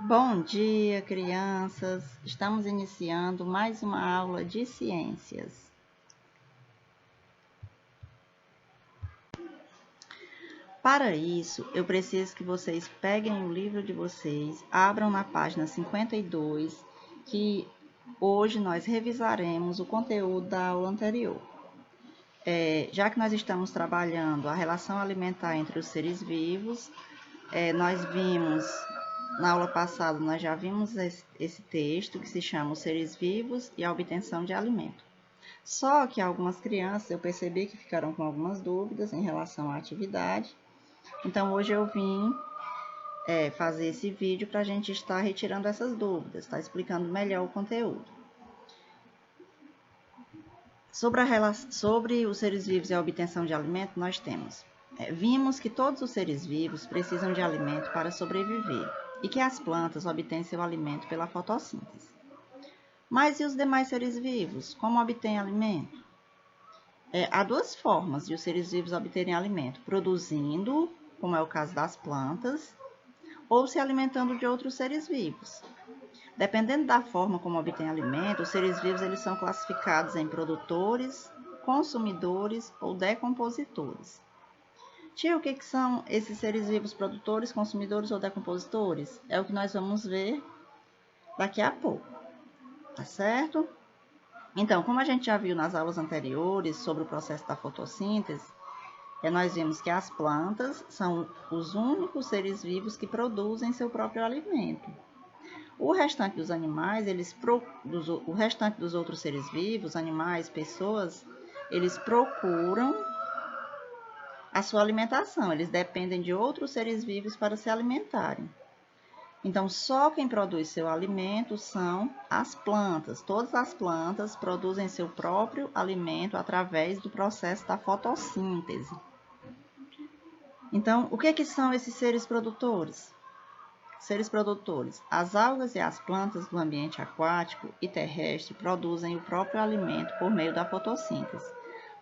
Bom dia, crianças! Estamos iniciando mais uma aula de ciências. Para isso, eu preciso que vocês peguem o livro de vocês, abram na página 52, que hoje nós revisaremos o conteúdo da aula anterior. Já que nós estamos trabalhando a relação alimentar entre os seres vivos, nós vimos, na aula passada, nós já vimos esse texto que se chama Os Seres Vivos e a Obtenção de Alimento. Só que algumas crianças eu percebi que ficaram com algumas dúvidas em relação à atividade. Então, hoje eu vim fazer esse vídeo para a gente estar retirando essas dúvidas, tá explicando melhor o conteúdo. Sobre os seres vivos e a obtenção de alimento, nós temos. Vimos que todos os seres vivos precisam de alimento para sobreviver e que as plantas obtêm seu alimento pela fotossíntese. Mas e os demais seres vivos? Como obtêm alimento? Há duas formas de os seres vivos obterem alimento: produzindo, como é o caso das plantas, ou se alimentando de outros seres vivos. Dependendo da forma como obtém alimento, os seres vivos eles são classificados em produtores, consumidores ou decompositores. Tia, o que são esses seres vivos produtores, consumidores ou decompositores? É o que nós vamos ver daqui a pouco, tá certo? Então, como a gente já viu nas aulas anteriores sobre o processo da fotossíntese, nós vimos que as plantas são os únicos seres vivos que produzem seu próprio alimento. O restante dos animais, o restante dos outros seres vivos, animais, pessoas, eles procuram a sua alimentação. Eles dependem de outros seres vivos para se alimentarem. Então, só quem produz seu alimento são as plantas. Todas as plantas produzem seu próprio alimento através do processo da fotossíntese. Então, o que são esses seres produtores? Seres produtores. As algas e as plantas do ambiente aquático e terrestre produzem o próprio alimento por meio da fotossíntese.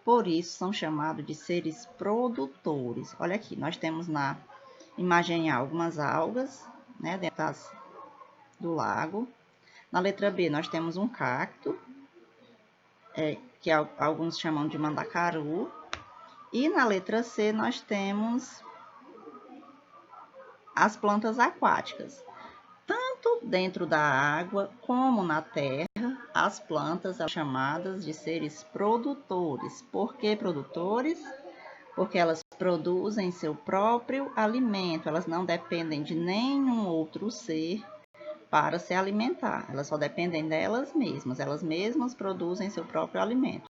Por isso, são chamados de seres produtores. Olha aqui, nós temos na imagem A algumas algas, né, dentro do lago. Na letra B, nós temos um cacto, que alguns chamam de mandacaru. E na letra C, nós temos as plantas aquáticas. Tanto dentro da água como na terra, as plantas são chamadas de seres produtores. Por que produtores? Porque elas produzem seu próprio alimento, elas não dependem de nenhum outro ser para se alimentar, elas só dependem delas mesmas produzem seu próprio alimento.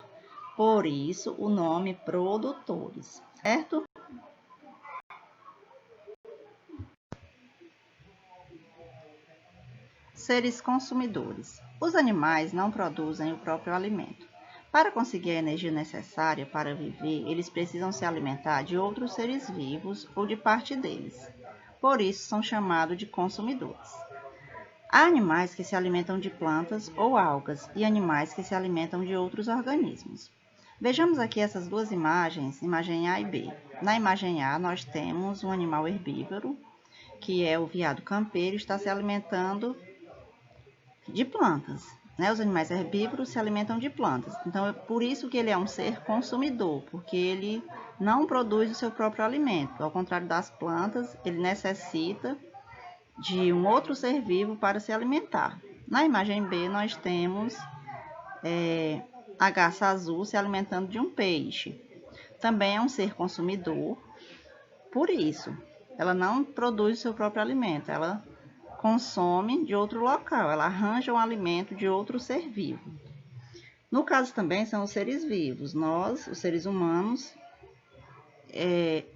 Por isso, o nome produtores, certo? Seres consumidores. Os animais não produzem o próprio alimento. Para conseguir a energia necessária para viver, eles precisam se alimentar de outros seres vivos ou de parte deles. Por isso, são chamados de consumidores. Há animais que se alimentam de plantas ou algas e animais que se alimentam de outros organismos. Vejamos aqui essas duas imagens, imagem A e B. Na imagem A, nós temos um animal herbívoro, que é o veado campeiro, está se alimentando de plantas, né? Os animais herbívoros se alimentam de plantas. Então, é por isso que ele é um ser consumidor, porque ele não produz o seu próprio alimento. Ao contrário das plantas, ele necessita de um outro ser vivo para se alimentar. Na imagem B, nós temos a garça azul se alimentando de um peixe. Também é um ser consumidor, por isso, ela não produz o seu próprio alimento, ela consome de outro local, ela arranja um alimento de outro ser vivo. No caso também são os seres vivos. Nós, os seres humanos,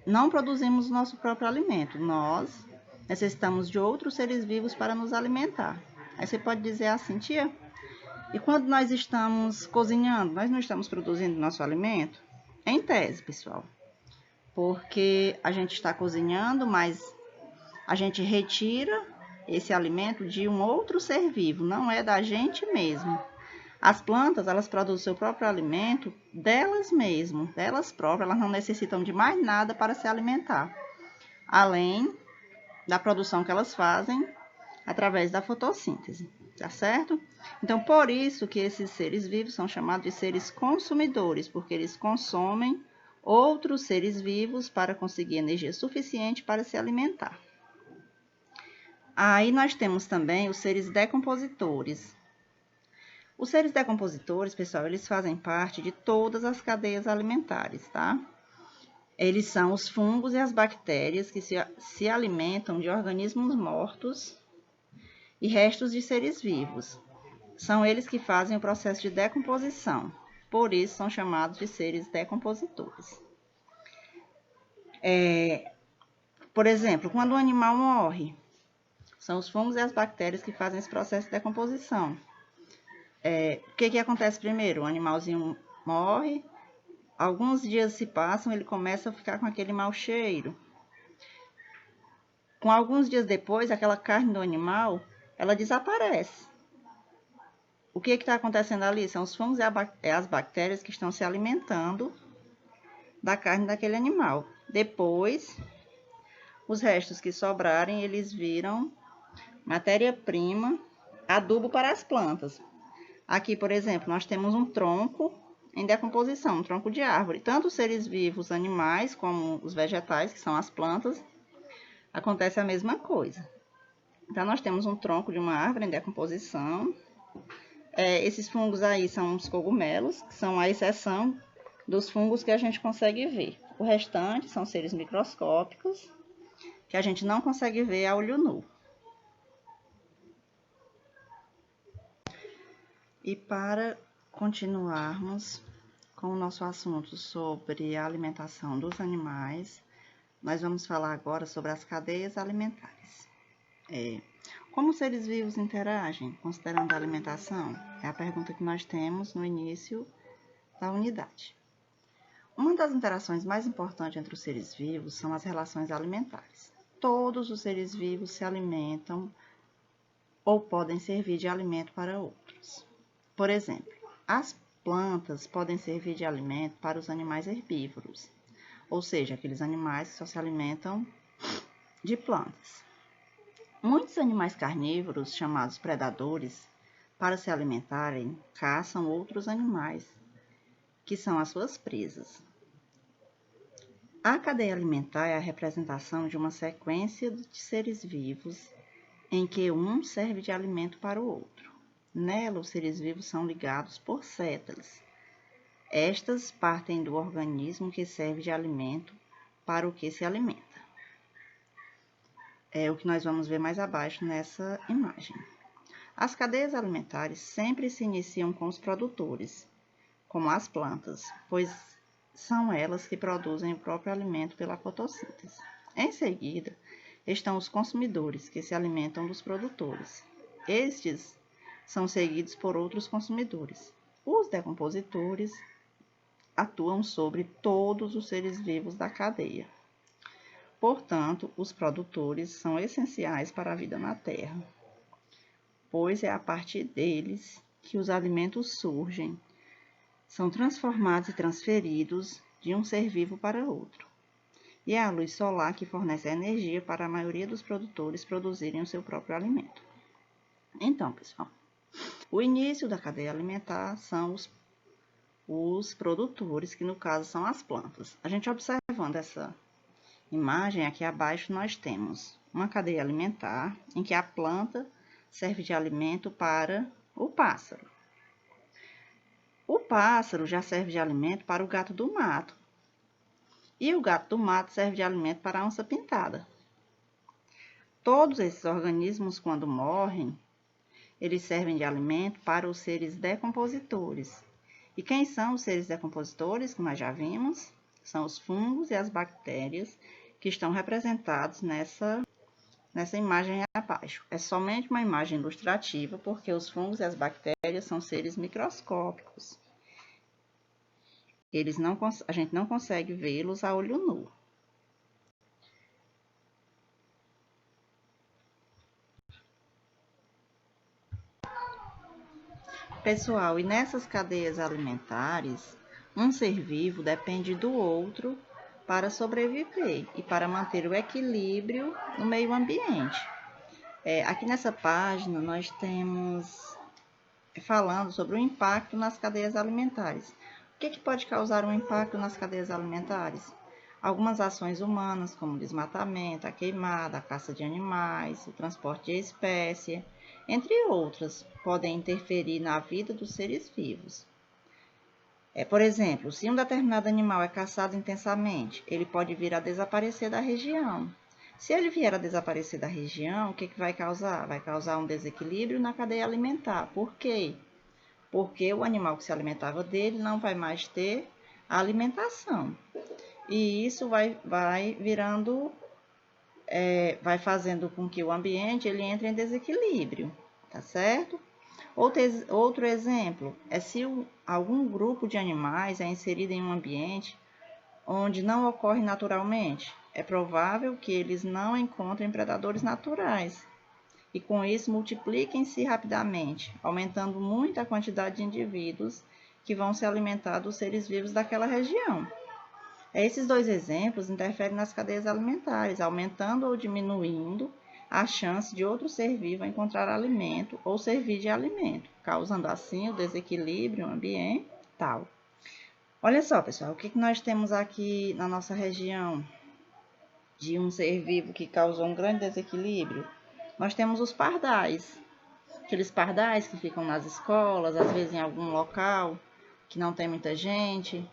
não produzimos o nosso próprio alimento. Nós necessitamos de outros seres vivos para nos alimentar. Aí você pode dizer assim, tia, e quando nós estamos cozinhando, nós não estamos produzindo nosso alimento? Em tese, pessoal. Porque a gente está cozinhando, mas a gente retira esse alimento de um outro ser vivo, não é da gente mesmo. As plantas, elas produzem o seu próprio alimento delas mesmas, delas próprias, elas não necessitam de mais nada para se alimentar. Além da produção que elas fazem através da fotossíntese, tá certo? Então, por isso que esses seres vivos são chamados de seres consumidores, porque eles consomem outros seres vivos para conseguir energia suficiente para se alimentar. Aí nós temos também os seres decompositores. Os seres decompositores, pessoal, eles fazem parte de todas as cadeias alimentares, tá? Eles são os fungos e as bactérias que se alimentam de organismos mortos e restos de seres vivos. São eles que fazem o processo de decomposição, por isso são chamados de seres decompositores. Por exemplo, quando um animal morre, são os fungos e as bactérias que fazem esse processo de decomposição. O que acontece primeiro? O animalzinho morre, alguns dias se passam, ele começa a ficar com aquele mau cheiro. Com alguns dias depois, aquela carne do animal, ela desaparece. O que está acontecendo ali? São os fungos e as bactérias que estão se alimentando da carne daquele animal. Depois, os restos que sobrarem, eles viram matéria-prima, adubo para as plantas. Aqui, por exemplo, nós temos um tronco em decomposição, um tronco de árvore. Tanto os seres vivos, animais, como os vegetais, que são as plantas, acontece a mesma coisa. Então, nós temos um tronco de uma árvore em decomposição. Esses fungos aí são os cogumelos, que são a exceção dos fungos que a gente consegue ver. O restante são seres microscópicos, que a gente não consegue ver a olho nu. E para continuarmos com o nosso assunto sobre a alimentação dos animais, nós vamos falar agora sobre as cadeias alimentares. Como os seres vivos interagem, considerando a alimentação? É a pergunta que nós temos no início da unidade. Uma das interações mais importantes entre os seres vivos são as relações alimentares. Todos os seres vivos se alimentam ou podem servir de alimento para outros. Por exemplo, as plantas podem servir de alimento para os animais herbívoros, ou seja, aqueles animais que só se alimentam de plantas. Muitos animais carnívoros, chamados predadores, para se alimentarem, caçam outros animais, que são as suas presas. A cadeia alimentar é a representação de uma sequência de seres vivos em que um serve de alimento para o outro. Nela, os seres vivos são ligados por sétalas. Estas partem do organismo que serve de alimento para o que se alimenta. É o que nós vamos ver mais abaixo nessa imagem. As cadeias alimentares sempre se iniciam com os produtores, como as plantas, pois são elas que produzem o próprio alimento pela fotossíntese. Em seguida, estão os consumidores, que se alimentam dos produtores. Estes são seguidos por outros consumidores. Os decompositores atuam sobre todos os seres vivos da cadeia. Portanto, os produtores são essenciais para a vida na Terra, pois é a partir deles que os alimentos surgem, são transformados e transferidos de um ser vivo para outro. E é a luz solar que fornece a energia para a maioria dos produtores produzirem o seu próprio alimento. Então, pessoal, o início da cadeia alimentar são os produtores, que no caso são as plantas. A gente observando essa imagem, aqui abaixo nós temos uma cadeia alimentar em que a planta serve de alimento para o pássaro. O pássaro já serve de alimento para o gato do mato. E o gato do mato serve de alimento para a onça pintada. Todos esses organismos, quando morrem, eles servem de alimento para os seres decompositores. E quem são os seres decompositores, que nós já vimos? São os fungos e as bactérias que estão representados nessa imagem abaixo. É somente uma imagem ilustrativa, porque os fungos e as bactérias são seres microscópicos. A gente não consegue vê-los a olho nu. Pessoal, e nessas cadeias alimentares, um ser vivo depende do outro para sobreviver e para manter o equilíbrio no meio ambiente. Aqui nessa página nós temos falando sobre o impacto nas cadeias alimentares. O que pode causar um impacto nas cadeias alimentares? Algumas ações humanas, como o desmatamento, a queimada, a caça de animais, o transporte de espécie, entre outras, podem interferir na vida dos seres vivos. Por exemplo, se um determinado animal é caçado intensamente, ele pode vir a desaparecer da região. Se ele vier a desaparecer da região, o que vai causar? Vai causar um desequilíbrio na cadeia alimentar. Por quê? Porque o animal que se alimentava dele não vai mais ter a alimentação. E isso vai virando, vai fazendo com que o ambiente ele entre em desequilíbrio, tá certo? Outro exemplo é se algum grupo de animais é inserido em um ambiente onde não ocorre naturalmente. É provável que eles não encontrem predadores naturais e com isso multipliquem-se rapidamente, aumentando muito a quantidade de indivíduos que vão se alimentar dos seres vivos daquela região. Esses dois exemplos interferem nas cadeias alimentares, aumentando ou diminuindo a chance de outro ser vivo encontrar alimento ou servir de alimento, causando assim o desequilíbrio ambiental. Olha só, pessoal, o que nós temos aqui na nossa região de um ser vivo que causou um grande desequilíbrio? Nós temos os pardais, aqueles pardais que ficam nas escolas, às vezes em algum local que não tem muita gente,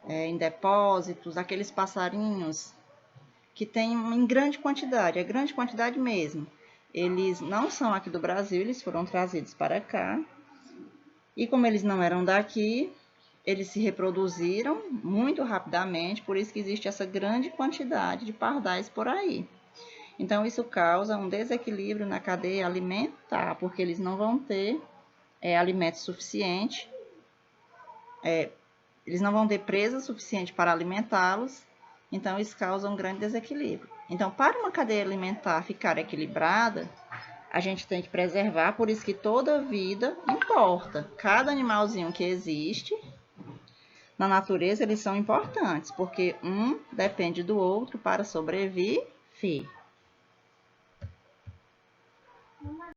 em depósitos, aqueles passarinhos que tem em grande quantidade, é grande quantidade mesmo. Eles não são aqui do Brasil, eles foram trazidos para cá. E como eles não eram daqui, eles se reproduziram muito rapidamente, por isso que existe essa grande quantidade de pardais por aí. Então, isso causa um desequilíbrio na cadeia alimentar, porque eles não vão ter alimento suficiente, eles não vão ter presa suficiente para alimentá-los, então isso causa um grande desequilíbrio. Então, para uma cadeia alimentar ficar equilibrada, a gente tem que preservar, por isso que toda vida importa. Cada animalzinho que existe na natureza, eles são importantes, porque um depende do outro para sobreviver.